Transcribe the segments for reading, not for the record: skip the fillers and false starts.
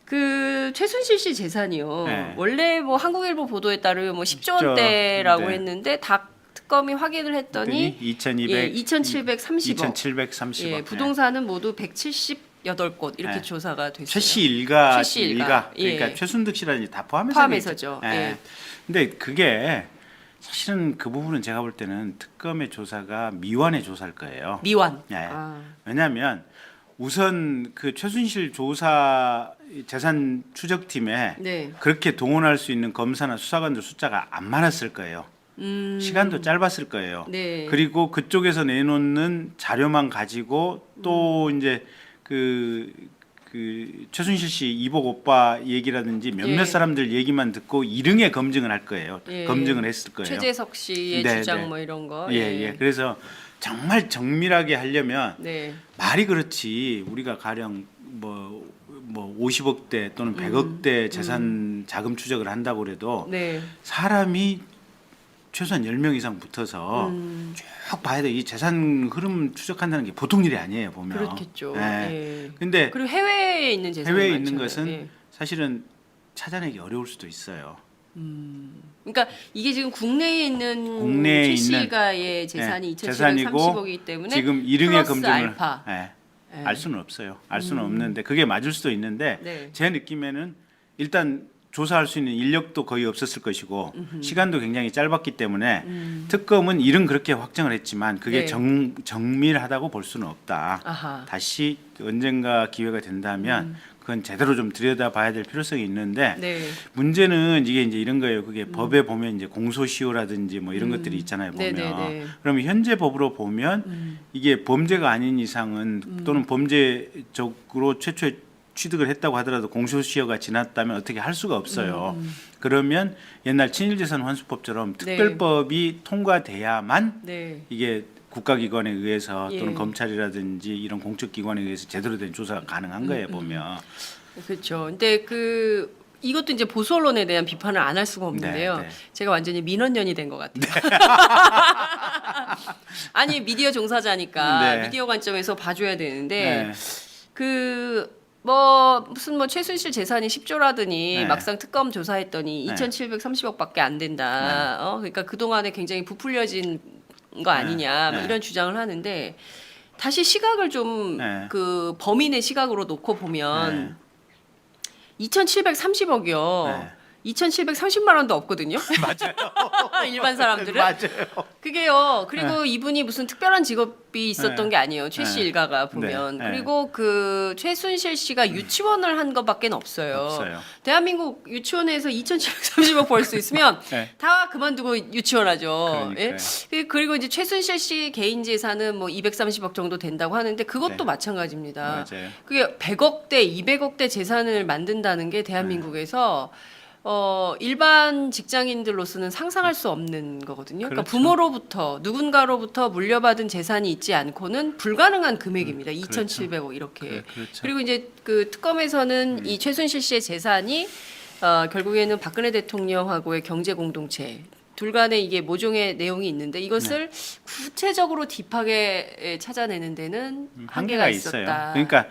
그 최순실 씨 재산이요. 네. 원래 뭐 한국일보 보도에 따르면 뭐 10조 원대라고 네. 했는데 다 특검이 확인을 했더니 2,200, 2,730억. 2,730억. 예, 부동산은 모두 178곳 이렇게 네. 조사가 됐어요. 최씨 일가, 최씨 일가. 그러니까 예. 최순득 씨라든지 다 포함해서 포함해서죠. 예. 예. 근데 그게 사실은 그 부분은 제가 볼 때는 특검의 조사가 미완의 조사일 거예요. 미완. 예. 아. 왜냐하면 우선 그 최순실 조사 재산 추적팀에 네. 그렇게 동원할 수 있는 검사나 수사관들 숫자가 안 많았을 거예요. 시간도 짧았을 거예요. 네. 그리고 그쪽에서 내놓는 자료만 가지고 또 이제 그 최순실 씨 이복 오빠 얘기라든지 몇몇 예. 사람들 얘기만 듣고 일응에 검증을 할 거예요. 예. 검증을 했을 거예요. 최재석 씨의 네, 주장 네. 뭐 이런 거. 예. 그래서 정말 정밀하게 하려면 네. 말이 그렇지 우리가 가령 뭐 50억대 또는 100억대 재산 자금 추적을 한다고 그래도 네. 사람이 최소한 10명 이상 붙어서 쭉 봐야 돼. 이 재산 흐름 추적한다는 게 보통 일이 아니에요, 보면. 그렇겠죠. 예. 예. 근데 그리고 해외에 있는 재산이 해외에 많잖아요. 있는 것은 예. 사실은 찾아내기 어려울 수도 있어요. 그러니까 이게 지금 국내에 있는 국내에 최 있는, 씨가의 재산이 예, 2,730억이기 때문에 지금 일응의 플러스 검증을 알파. 예, 예. 알 수는 없어요. 알 수는 없는데 그게 맞을 수도 있는데 네. 제 느낌에는 일단 조사할 수 있는 인력도 거의 없었을 것이고 시간도 굉장히 짧았기 때문에 특검은 일은 그렇게 확정을 했지만 그게 네. 정밀하다고 볼 수는 없다. 아하. 다시 언젠가 기회가 된다면 그건 제대로 좀 들여다봐야 될 필요성이 있는데 네. 문제는 이게 이제 이런 거예요. 그게 법에 보면 이제 공소시효라든지 뭐 이런 것들이 있잖아요. 보면 네네네. 그러면 현재 법으로 보면 이게 범죄가 아닌 이상은 또는 범죄적으로 최초에 취득을 했다고 하더라도 공소시효가 지났다면 어떻게 할 수가 없어요. 그러면 옛날 친일재산 환수법처럼 특별법이 통과돼야만 네. 이게 국가기관에 의해서 또는 예. 검찰이라든지 이런 공적기관에 의해서 제대로 된 조사가 가능한 거예요. 보면. 그렇죠. 근데 그 이것도 이제 보수 언론에 대한 비판을 안 할 수가 없는데요. 네. 제가 완전히 민원년이 된 것 같아요. 아니 미디어 종사자니까 네. 미디어 관점에서 봐줘야 되는데 네. 그 뭐 무슨 뭐 최순실 재산이 10조라더니 네. 막상 특검 조사했더니 네. 2,730억밖에 안 된다. 그러니까 그 동안에 굉장히 부풀려진 거 아니냐 뭐 네. 이런 주장을 하는데 다시 시각을 좀 네. 그 범인의 시각으로 놓고 보면 네. 2,730억이요. 네. 2,730만 원도 없거든요. 맞아요. 일반 사람들은. 맞아요. 그게요. 그리고 이분이 무슨 특별한 직업이 있었던 네. 게 아니에요. 최 씨 네. 일가가 보면. 네. 네. 그리고 그 최순실 씨가 유치원을 한 것밖에 없어요. 없어요. 대한민국 유치원에서 2,730억 벌 수 있으면 네. 다 그만두고 유치원하죠. 그러니까요. 예? 그리고 이제 최순실 씨 개인 재산은 뭐 230억 정도 된다고 하는데 그것도 네. 마찬가지입니다. 맞아요. 그게 100억대, 200억대 재산을 만든다는 게 대한민국에서 일반 직장인들로서는 상상할 수 없는 거거든요. 그러니까 그렇죠. 부모로부터 누군가로부터 물려받은 재산이 있지 않고는 불가능한 금액입니다. 2,700억 이렇게. 그렇죠. 그리고 이제 그 특검에서는 이 최순실 씨의 재산이 결국에는 박근혜 대통령하고의 경제 공동체 둘 간에 이게 모종의 내용이 있는데 이것을 구체적으로 딥하게 찾아내는 데는 한계가 있어요. 있었다. 그러니까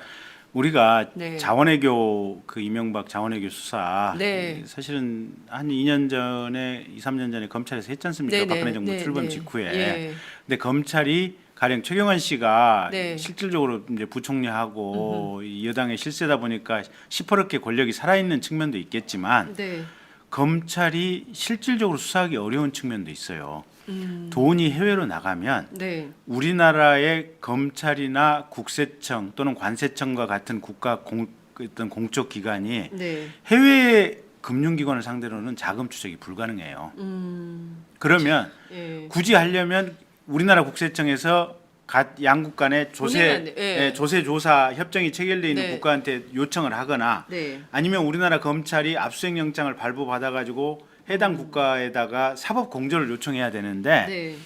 우리가 네. 자원외교 그 이명박 자원외교 수사 네. 사실은 한 2년 전에 2, 3년 전에 검찰에서 했지 않습니까? 네네. 박근혜 정부 네, 출범 네. 직후에. 예. 근데 검찰이 가령 최경환 씨가 네. 실질적으로 이제 부총리하고 이 여당의 실세다 보니까 시퍼렇게 권력이 살아있는 측면도 있겠지만 네. 검찰이 실질적으로 수사하기 어려운 측면도 있어요. 돈이 해외로 나가면 네. 우리나라의 검찰이나 국세청 또는 관세청과 같은 국가 어떤 공적 기관이 네. 해외 금융기관을 상대로는 자금 추적이 불가능해요. 그러면 예. 굳이 하려면 우리나라 국세청에서 양국 간의 본인은 안 돼. 예. 조세 조사 협정이 체결돼 있는 네. 국가한테 요청을 하거나 네. 아니면 우리나라 검찰이 압수수색 영장을 발부받아 가지고 해당 국가에다가 사법 공조를 요청해야 되는데 네.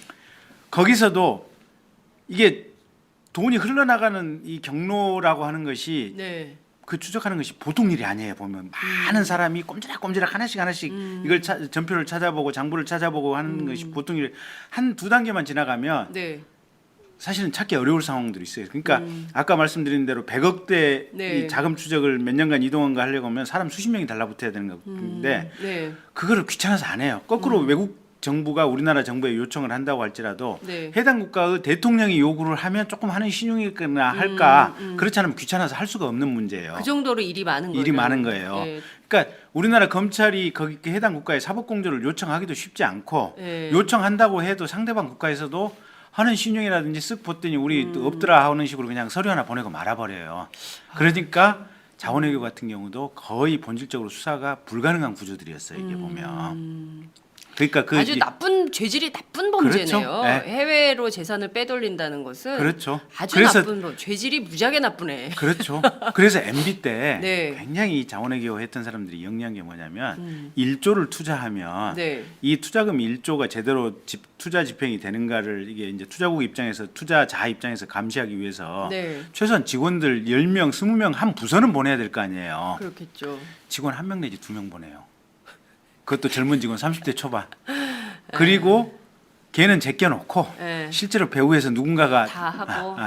거기서도 이게 돈이 흘러나가는 이 경로라고 하는 것이 네. 그 추적하는 것이 보통 일이 아니에요. 보면 많은 사람이 꼼지락꼼지락 하나씩 이걸 전표를 찾아보고 장부를 찾아보고 하는 것이 보통 일. 한 두 단계만 지나가면 네. 사실은 찾기 어려울 상황들이 있어요. 그러니까 아까 말씀드린 대로 100억대 네. 이 자금 추적을 몇 년간 이동한 거 하려고 하면 사람 수십 명이 달라붙어야 되는 건데 네. 그거를 귀찮아서 안 해요. 거꾸로 외국 정부가 우리나라 정부에 요청을 한다고 할지라도 네. 해당 국가의 대통령이 요구를 하면 조금 하는 신용이거나 할까 그렇지 않으면 귀찮아서 할 수가 없는 문제예요. 그 정도로 일이 많은 거예요. 일이 많은 거예요. 네. 그러니까 우리나라 검찰이 거기 그 해당 국가에 사법공조를 요청하기도 쉽지 않고 네. 요청한다고 해도 상대방 국가에서도 하는 신용이라든지 쓱 봤더니 우리 없더라 하는 식으로 그냥 서류 하나 보내고 말아버려요. 그러니까 자원외교 같은 경우도 거의 본질적으로 수사가 불가능한 구조들이었어요. 이게 보면. 그러니까 그 아주 나쁜 죄질이 나쁜 범죄네요. 그렇죠. 네. 해외로 재산을 빼돌린다는 것은 그렇죠. 아주 그래서 나쁜 죄질이 무지하게 나쁘네. 그렇죠. 그래서 MB 때 네. 굉장히 이 자원외교 했던 사람들이 영리한 게 뭐냐면 1조를 투자하면 네. 이 투자금 1조가 제대로 투자 집행이 되는가를 이게 이제 투자국 입장에서 투자자 입장에서 감시하기 위해서 네. 최소한 직원들 10명, 20명 한 부서는 보내야 될 거 아니에요. 그렇겠죠. 직원 1명 내지 2명 보내요. 그것도 젊은 직원 30대 초반. 그리고 걔는 제껴놓고 네. 실제로 배후에서 누군가가 다 하고.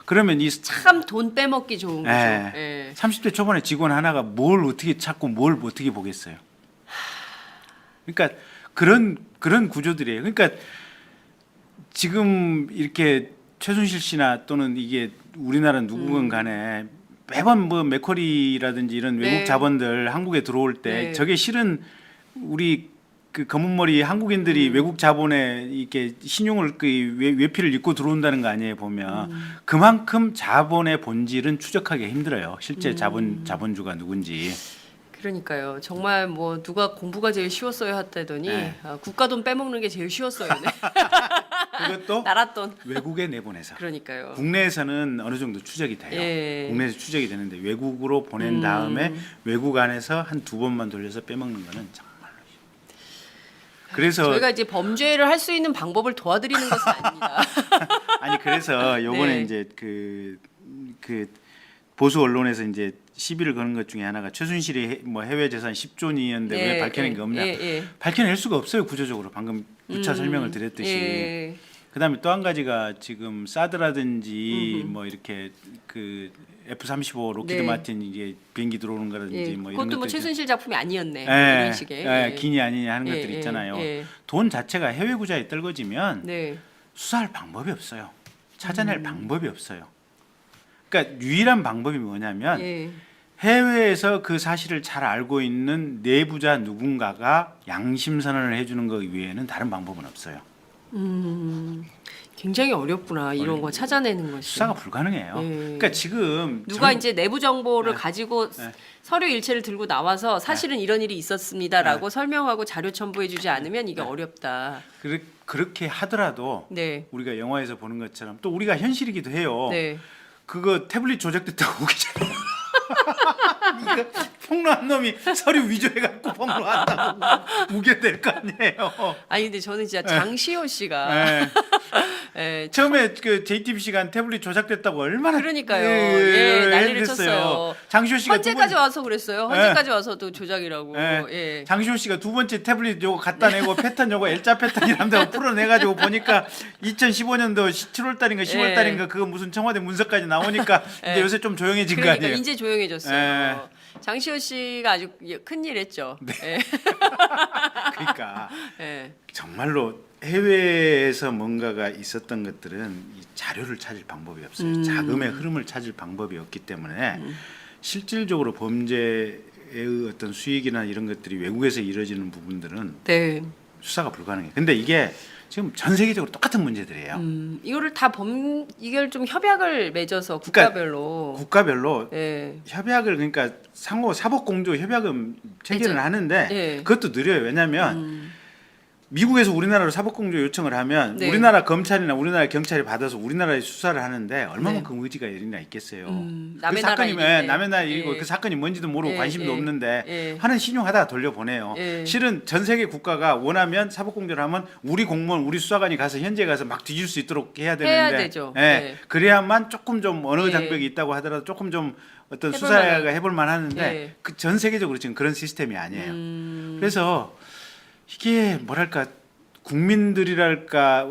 그러면 이 참 돈 빼먹기 좋은 거죠. 예. 예. 30대 초반의 직원 하나가 뭘 어떻게 찾고 뭘 어떻게 보겠어요. 그러니까 그런 구조들이에요. 그러니까 지금 이렇게 최순실 씨나 또는 이게 우리나라 누구건 간에 매번 뭐 맥쿼리라든지 이런 네. 외국 자본들 한국에 들어올 때 네. 저게 실은 우리 그 검은머리 한국인들이 외국 자본에 이렇게 신용을 그 외피를 입고 들어온다는 거 아니에요 보면 그만큼 자본의 본질은 추적하기 힘들어요. 실제 자본주가 누군지. 그러니까요. 정말 뭐 누가 공부가 제일 쉬웠어요 했다더니 네. 국가 돈 빼먹는 게 제일 쉬웠어요. 네. 그것도 나라 돈. 외국에 내보내서. 그러니까요. 국내에서는 어느 정도 추적이 돼요. 예. 국내에서 추적이 되는데 외국으로 보낸 다음에 외국 안에서 한 2번만 돌려서 빼먹는 거는 정말로. 그래서 저희가 이제 범죄를 할 수 있는 방법을 도와드리는 것은 아닙니다. 아니 그래서 요번에 네. 이제 그 보수 언론에서 이제 시비를 거는 것 중에 하나가 최순실이 뭐 해외 재산 10조니였는데 왜 밝혀낸 게 없냐? 밝혀낼 수가 없어요 구조적으로 방금 누차 설명을 드렸듯이. 예. 그다음에 또 한 가지가 지금 사드라든지 뭐 이렇게 그 F-35 로키드 네. 마틴 이게 비행기 들어오는 거라든지 예. 뭐 이런 그것도 뭐 것들 최순실 작품이 아니었네. 뭐 예, 이런 식의. 예, 기니 아니냐 하는 예, 것들 예, 있잖아요. 예. 돈 자체가 해외 구자에 떨궈지면 네. 수사할 방법이 없어요. 찾아낼 방법이 없어요. 그러니까 유일한 방법이 뭐냐면 예. 해외에서 그 사실을 잘 알고 있는 내부자 누군가가 양심 선언을 해주는 것 외에는 다른 방법은 없어요. 굉장히 어렵구나 이런 거 찾아내는 것이. 수사가 불가능해요. 예. 그러니까 지금 누가 이제 내부 정보를 네. 가지고 네. 서류 일체를 들고 나와서 사실은 이런 일이 있었습니다라고 설명하고 자료 첨부해주지 않으면 이게 어렵다. 그렇게 하더라도 네. 우리가 영화에서 보는 것처럼 또 우리가 현실이기도 해요. 네. 그거 태블릿 조작됐다고 오기잖아요. 이거 폭로한 놈이 서류 위조해갖고 폭로한다고 우겨댈 거 아니에요. 아니 근데 저는 진짜 장시호 씨가 네. 예, 처음에 그 JTBC 간 태블릿 조작됐다고 얼마나 그러니까요. 예, 난리를 했어요. 쳤어요. 장시호 씨가 헌재까지 와서 그랬어요. 헌재까지 와서도 조작이라고. 예. 예. 장시호 씨가 두 번째 태블릿 요거 갖다 내고 패턴 요거 L자 패턴이란다고 풀어내가지고 보니까 2015년도 7월 달인가 10월 예. 달인가 그거 무슨 청와대 문서까지 나오니까 이제 예. 요새 좀 조용해진 거 그러니까 아니에요. 이제 조용해졌어요. 예. 장시호 씨가 아주 큰일 했죠. 네. 그러니까 예. 정말로 해외에서 뭔가가 있었던 것들은 이 자료를 찾을 방법이 없어요. 자금의 흐름을 찾을 방법이 없기 때문에 실질적으로 범죄의 어떤 수익이나 이런 것들이 외국에서 이루어지는 부분들은 네. 수사가 불가능해요. 근데 이게 지금 전 세계적으로 똑같은 문제들이에요. 이거를 다 이걸 좀 협약을 맺어서 그러니까 국가별로. 국가별로 예. 협약을 그러니까 상호 사법공조 협약은 체결은 그죠. 하는데 예. 그것도 느려요. 왜냐하면 미국에서 우리나라로 사법공조 요청을 하면 네. 우리나라 검찰이나 우리나라 경찰이 받아서 우리나라에 수사를 하는데 얼마만큼 의지가 열리나 있겠어요. 그 남의 사건이 나라 일인데. 남의 나라 일이고 예. 그 사건이 뭔지도 모르고 예, 관심도 예, 없는데 예. 하는 신용하다가 돌려보내요. 예. 실은 전 세계 국가가 원하면 사법공조를 하면 우리 공무원, 우리 수사관이 가서 현지에 가서 막 뒤질 수 있도록 해야 되는데 해야 되죠. 예. 예. 그래야만 조금 좀 어느 예. 장벽이 있다고 하더라도 조금 좀 어떤 해볼 수사가 만한. 해볼 만하는데 예. 그 전 세계적으로 지금 그런 시스템이 아니에요. 그래서 이게 뭐랄까 국민들이랄까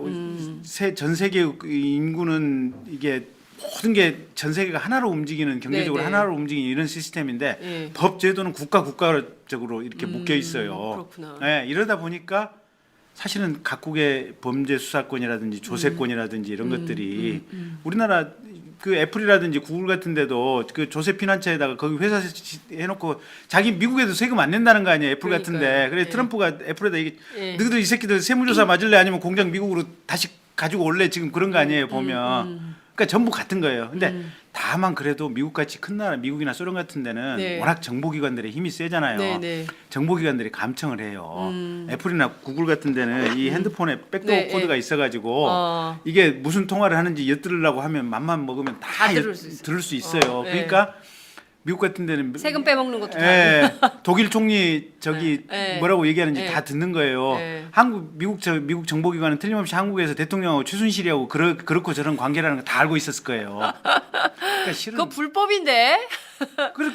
전 세계 인구는 이게 모든 게 전 세계가 하나로 움직이는 경제적으로 네네. 하나로 움직이는 이런 시스템인데 예. 법 제도는 국가적으로 이렇게 묶여 있어요. 그렇구나. 네, 이러다 보니까 사실은 각국의 범죄 수사권이라든지 조세권이라든지 이런 것들이 우리나라 그 애플이라든지 구글 같은 데도 그 조세 피난처에다가 거기 회사 해놓고 자기 미국에도 세금 안 낸다는 거 아니에요. 애플 같은데. 그러니까요. 그래 예. 트럼프가 애플에다 이게 예. 너희들 이 새끼들 세무조사 맞을래 아니면 공장 미국으로 다시 가지고 올래 지금 그런 거 아니에요 보면. 그러니까 전부 같은 거예요. 근데 다만 그래도 미국같이 큰 나라 미국이나 소련 같은 데는 네. 워낙 정보기관들의 힘이 세잖아요. 네네. 정보기관들이 감청을 해요. 애플이나 구글 같은 데는 이 핸드폰에 백도어 네, 코드가 있어가지고 이게 무슨 통화를 하는지 엿들으려고 하면 맘만 먹으면 다 들을 수 있어요. 들을 수 있어요. 네. 그러니까 미국 같은 데는 세금 빼먹는 것도 다. 예, 독일 총리 저기 네. 뭐라고 얘기하는지 네. 다 듣는 거예요. 네. 미국 정보기관은 틀림없이 한국에서 대통령하고 최순실이하고 그렇고 저런 관계라는 거 다 알고 있었을 거예요. 그러니까 실은 그거 불법인데.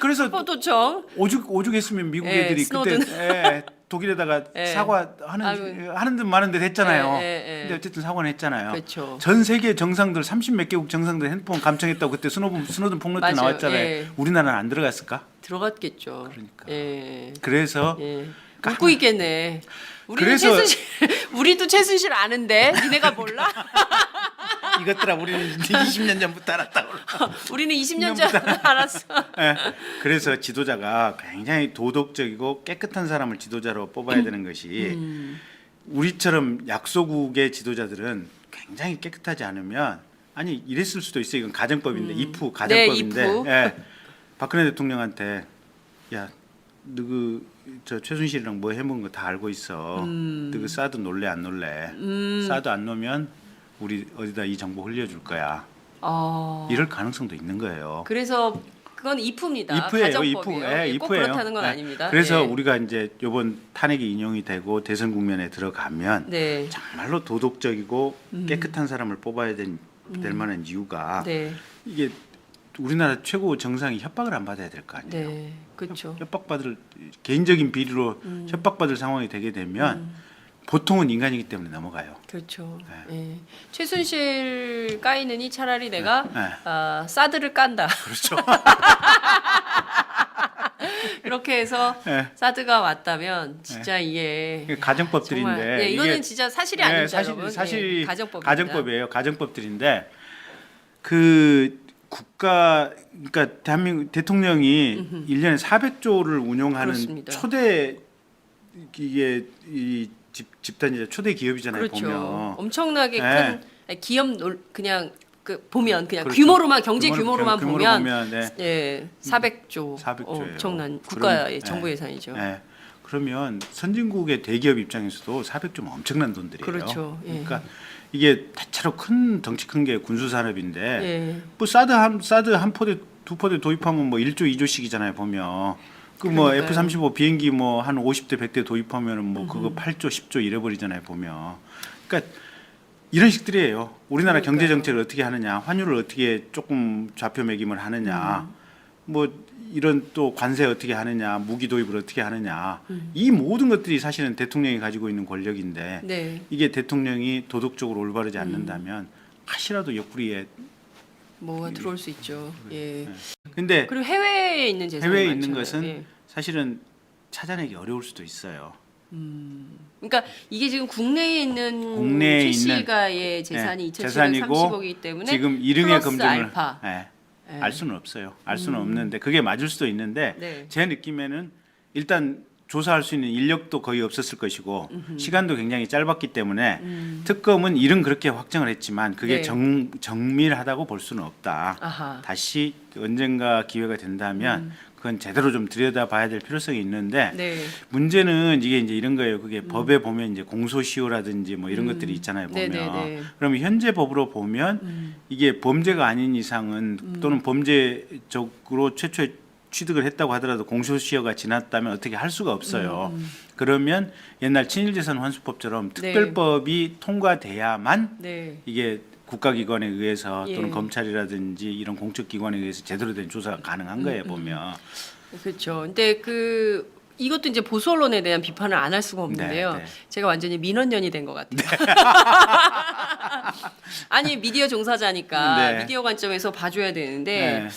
그래서 불법도청. 오죽했으면 미국 예, 애들이 스노든. 그때 독일에다가 예. 하는 듯 마는 듯 했잖아요. 예. 근데 어쨌든 사과는 했잖아요. 그렇죠. 전 세계 정상들 30몇 개국 정상들 핸드폰 감청했다고 그때 스노든 폭로 때 맞아요. 나왔잖아요. 예. 우리나라는 안 들어갔을까? 들어갔겠죠. 그러니까. 예. 그래서 예. 웃고 있겠네. 우리는 그래서- 최순실, 우리도 최순실 아는데 니네가 몰라? 이것들아 우리는 20년 전부터 알았다고. 우리는 20년 전 알았어. 예. 그래서 지도자가 굉장히 도덕적이고 깨끗한 사람을 지도자로 뽑아야 되는 것이 우리처럼 약소국의 지도자들은 굉장히 깨끗하지 않으면 아니 이랬을 수도 있어요. 이건 가정법인데 이프 가정법인데 네, 이프. 예. 박근혜 대통령한테 야 저 최순실이랑 뭐 해먹은 거 다 알고 있어. 너그 사드 놀래 안 놀래? 사드 안 놓으면 우리 어디다 이 정보 흘려줄 거야. 이럴 가능성도 있는 거예요. 그래서 그건 이프입니다. 이프예요, 가정법이에요. 이프. 예, 예, 꼭 이프예요. 그렇다는 건 예. 아닙니다. 그래서 예. 우리가 이제 이번 탄핵이 인용이 되고 대선 국면에 들어가면 네. 정말로 도덕적이고 깨끗한 사람을 뽑아야 될 만한 이유가 네. 이게 우리나라 최고 정상이 협박을 안 받아야 될 거 아니에요. 네. 그렇죠. 협박받을 개인적인 비리로 협박받을 상황이 되게 되면 보통은 인간이기 때문에 넘어가요. 그렇죠. 예. 최순실 까이느니 차라리 내가 네. 사드를 깐다. 그렇죠. 이렇게 해서 네. 사드가 왔다면 진짜 이게 이게 가정법들인데 정말, 예, 이거는 이게 진짜 사실이 아닙니다, 사실 여러분. 사실 예, 가정법입니다. 가정법이에요. 가정법들인데 그 국가 그러니까 대한민국 대통령이 1년에 400조를 운용하는 그렇습니다. 초대 이게 이 집단이자 초대 기업이잖아요. 그렇죠. 보면 엄청나게 네. 큰 기업 그냥 그 보면 그냥 그렇죠. 규모로만 경제 규모로만 보면 네. 예, 400조 400조예요. 엄청난 국가의 그럼, 정부 네. 예산이죠. 네. 그러면 선진국의 대기업 입장에서도 400조면 엄청난 돈들이에요. 그렇죠. 예. 그러니까 이게 대체로 큰 덩치 큰 게 군수 산업인데 예. 뭐 사드 한 포대 두 포대 도입하면 뭐 1조 2조씩이잖아요 보면 그 뭐 그러니까요. F-35 비행기 뭐 한 50대 100대 도입하면은 뭐 그거 8조 10조 잃어버리잖아요 보면 그러니까 이런 식들이에요. 우리나라 그러니까요. 경제 정책을 어떻게 하느냐, 환율을 어떻게 조금 좌표 매김을 하느냐, 뭐 이런 또 관세 어떻게 하느냐, 무기 도입을 어떻게 하느냐, 이 모든 것들이 사실은 대통령이 가지고 있는 권력인데 네. 이게 대통령이 도덕적으로 올바르지 않는다면 하시라도 옆구리에 뭐가 들어올 수 있죠. 예. 근데 그리고 해외에 있는 재산이 해외에 많잖아요. 있는 것은 예. 사실은 찾아내기 어려울 수도 있어요. 그러니까 이게 지금 국내에 있는 국내에 최 있는 씨가의 재산이 네, 2,730억이기 때문에 지금 일흥의 플러스 검증을 알파. 예, 예. 알 수는 없어요. 알 수는 없는데 그게 맞을 수도 있는데 네. 제 느낌에는 일단 조사할 수 있는 인력도 거의 없었을 것이고 시간도 굉장히 짧았기 때문에 특검은 일은 그렇게 확정을 했지만 그게 네. 정밀하다고 볼 수는 없다. 아하. 다시 언젠가 기회가 된다면 그건 제대로 좀 들여다봐야 될 필요성이 있는데 네. 문제는 이게 이제 이런 거예요. 그게 법에 보면 이제 공소시효라든지 뭐 이런 것들이 있잖아요. 보면 네네네. 그러면 현재 법으로 보면 이게 범죄가 아닌 이상은 또는 범죄적으로 최초에 취득을 했다고 하더라도 공소시효가 지났다면 어떻게 할 수가 없어요. 그러면 옛날 친일재산 환수법처럼 네. 특별법이 통과돼야만 네. 이게 국가기관에 의해서 또는 예. 검찰이라든지 이런 공적기관에 의해서 제대로 된 조사가 가능한 거예요. 보면 그렇죠. 근데 그 이것도 이제 보수 언론에 대한 비판을 안 할 수가 없는데요. 네. 제가 완전히 민원년이 된 것 같아요. 아니 미디어 종사자니까 네. 미디어 관점에서 봐줘야 되는데 네.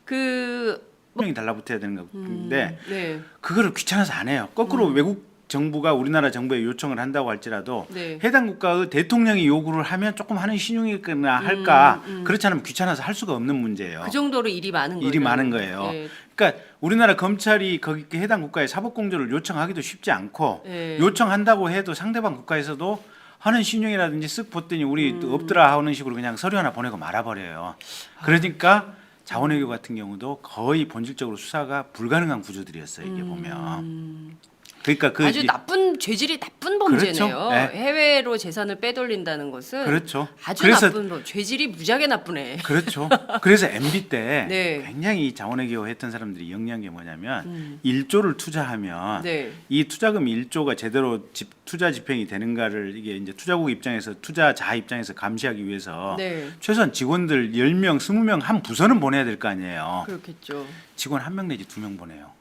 그 명이 달라붙어야 되는 건데 네. 그거를 귀찮아서 안 해요. 거꾸로 외국 정부가 우리나라 정부에 요청을 한다고 할지라도 네. 해당 국가의 대통령이 요구를 하면 조금 하는 신용이거나 할까 그렇지 않으면 귀찮아서 할 수가 없는 문제예요. 그 정도로 일이 많은 거예요. 일이 많은 거예요. 네. 그러니까 우리나라 검찰이 거기 그 해당 국가에 사법공조를 요청하기도 쉽지 않고 네. 요청한다고 해도 상대방 국가에서도 하는 신용이라든지 쓱 봤더니 우리 또 없더라 하는 식으로 그냥 서류 하나 보내고 말아버려요. 그러니까 자원외교 같은 경우도 거의 본질적으로 수사가 불가능한 구조들이었어요. 이게 보면. 그러니까 그 아주 나쁜 죄질이 나쁜 범죄네요. 그렇죠. 네. 해외로 재산을 빼돌린다는 것은 그렇죠. 아주 그래서 나쁜 죄질이 무지하게 나쁘네. 그렇죠. 그래서 MB 때 네. 굉장히 이 자원외교 했던 사람들이 영리한 게 뭐냐면 1조를 투자하면 네. 이 투자금 1조가 제대로 투자 집행이 되는가를 이게 이제 투자국 입장에서 투자자 입장에서 감시하기 위해서 네. 최소한 직원들 10명, 20명 한 부서는 보내야 될 거 아니에요. 그렇겠죠. 직원 1명 내지 2명 보내요.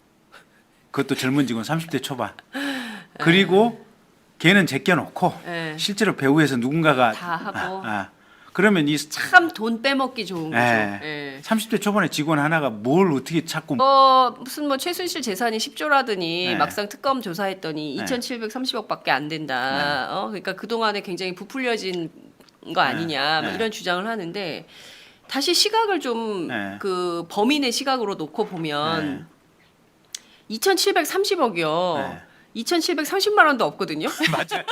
그것도 젊은 직원 30대 초반. 그리고 걔는 제껴놓고 네. 실제로 배후에서 누군가가 다 하고. 그러면 이 참 돈 빼먹기 좋은 거죠. 예. 예. 30대 초반의 직원 하나가 뭘 어떻게 찾고 무슨 뭐 최순실 재산이 10조라더니 네. 막상 특검 조사했더니 네. 2,730억밖에 안 된다. 그러니까 그 동안에 굉장히 부풀려진 거 아니냐 뭐 네. 이런 주장을 하는데 다시 시각을 좀 네. 그 범인의 시각으로 놓고 보면 2,730억이요. 네. 2,730만 원도 없거든요. 맞아요.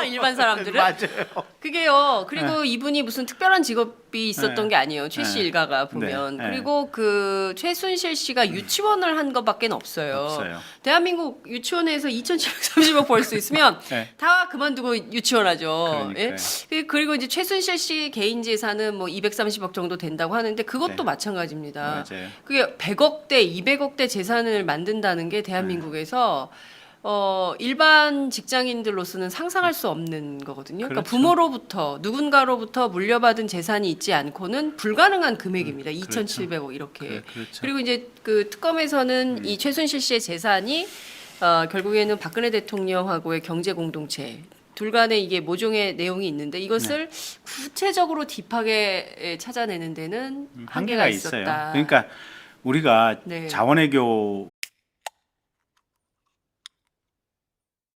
일반 사람들은. 맞아요. 그게요. 그리고 이분이 무슨 특별한 직업이 있었던 네. 게 아니에요. 최 씨 네. 일가가 보면. 네. 네. 그리고 그 최순실 씨가 유치원을 한 것밖에 없어요. 없어요. 대한민국 유치원에서 2,730억 벌 수 있으면 네. 다 그만두고 유치원하죠. 그러니까요. 그리고 이제 최순실 씨 개인 재산은 뭐 230억 정도 된다고 하는데 그것도 네. 마찬가지입니다. 맞아요. 그게 100억대, 200억대 재산을 만든다는 게 대한민국에서 일반 직장인들로서는 상상할 수 없는 거거든요. 그러니까 그렇죠. 부모로부터 누군가로부터 물려받은 재산이 있지 않고는 불가능한 금액입니다. 2,700억 이렇게. 그렇죠. 그리고 이제 그 특검에서는 이 최순실 씨의 재산이 결국에는 박근혜 대통령하고의 경제 공동체 둘 간에 이게 모종의 내용이 있는데 이것을 구체적으로 딥하게 찾아내는 데는 한계가 있어요. 있었다. 그러니까 우리가 네. 자원외교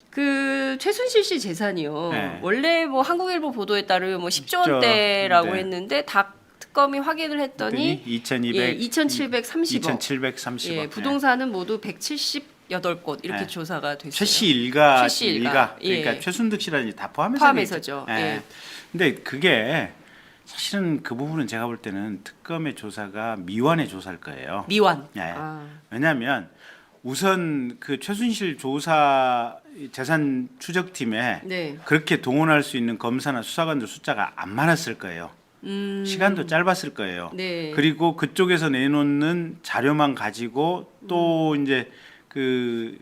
그 최순실 씨 재산이요. 네. 원래 뭐 한국일보 보도에 따르면 뭐 10조 10조, 원대라고 네. 했는데 다 특검이 확인을 했더니 2,200, 2,730억. 2,730억. 예, 부동산은 모두 178곳 이렇게 네. 조사가 됐어요. 최씨 일가, 최 씨 일가. 그러니까 예. 최순득 씨라든지 다 포함해서 포함해서죠. 얘기했죠. 예. 근데 그게 사실은 그 부분은 제가 볼 때는 특검의 조사가 미완의 조사일 거예요. 미완. 예. 아. 왜냐하면 우선 그 최순실 조사 재산 추적팀에 네. 그렇게 동원할 수 있는 검사나 수사관들 숫자가 안 많았을 거예요. 시간도 짧았을 거예요. 네. 그리고 그쪽에서 내놓는 자료만 가지고 또 이제 그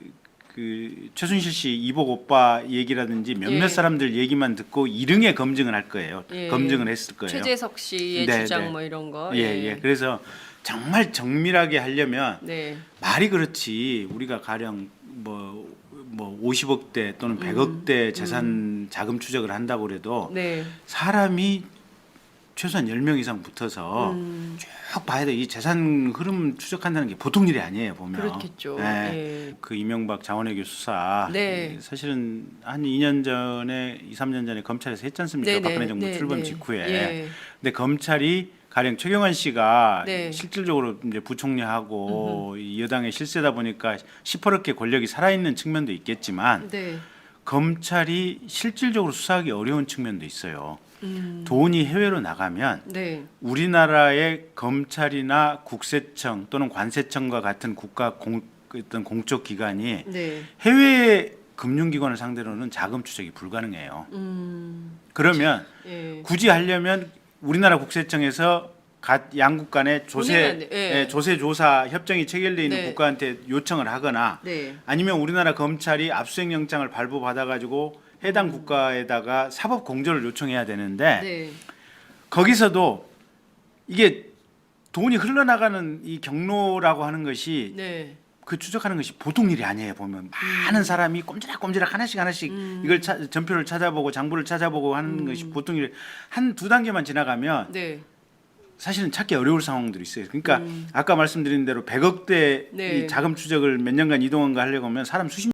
최순실 씨 이복 오빠 얘기라든지 몇몇 예. 사람들 얘기만 듣고 일응에 검증을 할 거예요. 예. 검증을 했을 거예요. 최재석 씨의 네, 주장 네. 뭐 이런 거. 예. 그래서 정말 정밀하게 하려면 네. 말이 그렇지 우리가 가령 뭐 50억대 또는 100억대 재산 자금 추적을 한다고 그래도 네. 사람이 최소한 10명 이상 붙어서 쭉 봐야 돼. 이 재산 흐름 추적한다는 게 보통 일이 아니에요, 보면. 그렇겠죠. 네. 예. 그 이명박 자원외교 수사 네. 사실은 한 2년 전에 2, 3년 전에 검찰에서 했지 않습니까? 네, 박근혜 네, 정부 네, 출범 네. 직후에. 예. 근데 검찰이 가령 최경환 씨가 네. 실질적으로 이제 부총리하고 이 여당의 실세다 보니까 시퍼렇게 권력이 살아있는 측면도 있겠지만 네. 검찰이 실질적으로 수사하기 어려운 측면도 있어요. 돈이 해외로 나가면 네. 우리나라의 검찰이나 국세청 또는 관세청과 같은 국가 어떤 공적 기관이 네. 해외 금융기관을 상대로는 자금 추적이 불가능해요. 그러면 예. 굳이 하려면 우리나라 국세청에서 양국 간의 보내면 돼. 예. 조세 조사 협정이 체결돼 있는 네. 국가한테 요청을 하거나 네. 아니면 우리나라 검찰이 압수수색 영장을 발부받아 가지고 해당 국가에다가 사법 공조를 요청해야 되는데 네. 거기서도 이게 돈이 흘러나가는 이 경로라고 하는 것이 네. 그 추적하는 것이 보통 일이 아니에요. 보면 많은 사람이 꼼지락꼼지락 하나씩 이걸 전표를 찾아보고 장부를 찾아보고 하는 것이 보통 일. 한 두 단계만 지나가면 네. 사실은 찾기 어려울 상황들이 있어요. 그러니까 아까 말씀드린 대로 100억대 네. 이 자금 추적을 몇 년간 이동한 거 하려고 하면 사람 수십